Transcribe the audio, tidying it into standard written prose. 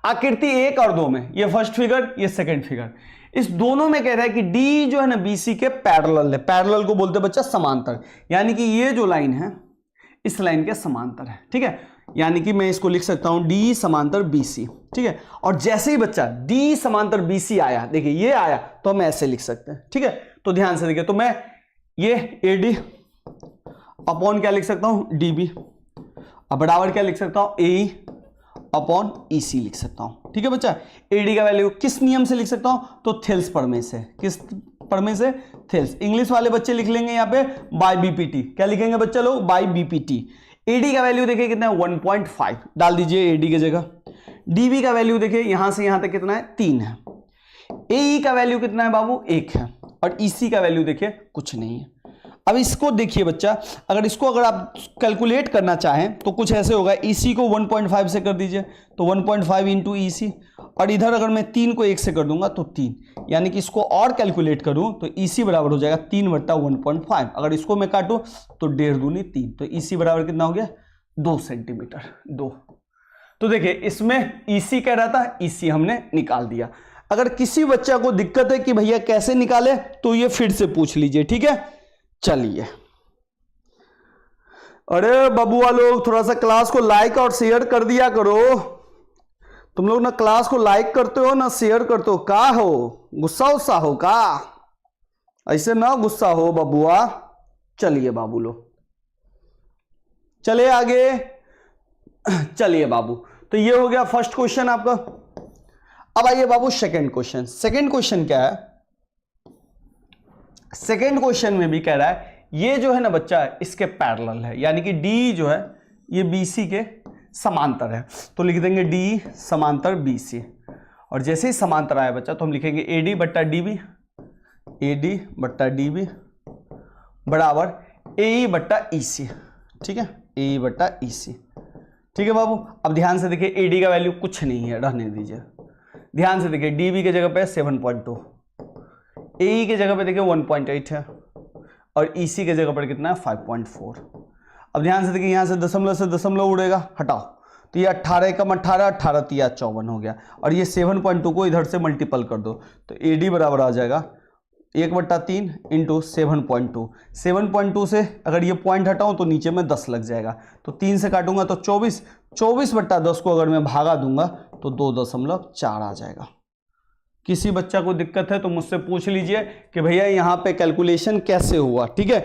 आकृति 1 और 2 में, ये फर्स्ट फिगर, ये सेकंड फिगर, इस दोनों में कह रहा है कि डी जो है ना बीसी के पैरेलल है। पैरेलल को बोलते बच्चा समांतर, यानी कि ये जो लाइन है इस लाइन के समांतर है, ठीक है। यानी कि मैं इसको लिख सकता हूं डी समांतर बीसी, ठीक है। और जैसे ही बच्चा डी समांतर बीसी आया, देखिए ये आया, तो हम ऐसे लिख सकते हैं, ठीक है। तो ध्यान से देखिए, तो मैं ये एडी अपॉन क्या लिख सकता हूं, डीबी, अब बराबर क्या लिख सकता हूं, ए अपॉन ईसी लिख सकता हूं, ठीक है बच्चा। एडी का वैल्यू किस नियम से लिख सकता हूं, तो थेल्स प्रमेय से। किस प्रमेय से, थेल्स। इंग्लिश वाले बच्चे लिख लेंगे यहाँ पे बाय बीपीटी, क्या लिखेंगे बच्चा लोग, बाय बीपीटी। एडी का वैल्यू देखिए कितना है, 1.5 डाल दीजिए एडी की जगह। डीबी का वैल्यू देखिए यहां से यहां तक कितना है, 3 है। एई का वैल्यू कितना है बाबू, 1 है। और ईसी का वैल्यू देखिए कुछ नहीं है। अब इसको देखिए बच्चा, अगर आप कैलकुलेट करना चाहें तो कुछ ऐसे होगा, ईसी को 1.5 से कर दीजिए तो 1.5 इंटू ईसी, और इधर अगर मैं 3 को 1 से कर दूंगा तो 3, यानी कि इसको और कैलकुलेट करूं तो ईसी बराबर हो जाएगा 3/1.5। अगर इसको मैं काटूं तो 1.5 दूनी 3, तो ईसी बराबर कितना हो गया, 2 सेंटीमीटर, 2। तो देखिए इसमें ईसी कह रहा था, ईसी हमने निकाल दिया। अगर किसी बच्चा को दिक्कत है कि भैया कैसे निकाले, तो ये फिर से पूछ लीजिए, ठीक है। चलिए, अरे बबुआ लोग थोड़ा सा क्लास को लाइक और शेयर कर दिया करो। तुम लोग ना क्लास को लाइक करते हो ना शेयर करते हो, का हो, गुस्सा उस्सा हो का, ऐसे ना गुस्सा हो बबुआ। चलिए बाबू लोग, चलिए आगे। चलिए बाबू, तो ये हो गया फर्स्ट क्वेश्चन आपका। अब आइए बाबू सेकंड क्वेश्चन। सेकंड क्वेश्चन क्या है, सेकंड क्वेश्चन में भी कह रहा है ये जो है ना बच्चा इसके पैरेलल है, यानी कि डी जो है ये बीसी के समांतर है। तो लिख देंगे डी समांतर बीसी, और जैसे ही समांतर आया बच्चा तो हम लिखेंगे एडी बट्टा डीबी, एडी बट्टा डीबी बराबर एई बट्टा ईसी, ठीक है, एई बट्टा ईसी, ठीक है बाबू। अब ध्यान से देखिए, एडी का वैल्यू कुछ नहीं है, रहने दीजिए। ध्यान से देखिए, डीबी के जगह पे 7.2, एई के जगह पे देखिए 1.8 है, और ईसी के जगह पर कितना है 5.4। अब ध्यान से देखिए, यहां से दशमलव उड़ेगा, हटाओ, तो ये 18 कम 18, 18 तिया 54 हो गया, और ये 7.2 को इधर से मल्टीपल कर दो तो एडी बराबर आ जाएगा 1/3 इंटू 7.2। 7.2 से अगर ये पॉइंट हटाऊं तो नीचे में 10 लग जाएगा, तो 3 से काटूंगा तो 24, 24/10 को अगर मैं भागा दूंगा तो 2.4 आ जाएगा। किसी बच्चा को दिक्कत है तो मुझसे पूछ लीजिए कि भैया यहाँ पे कैलकुलेशन कैसे हुआ, ठीक है।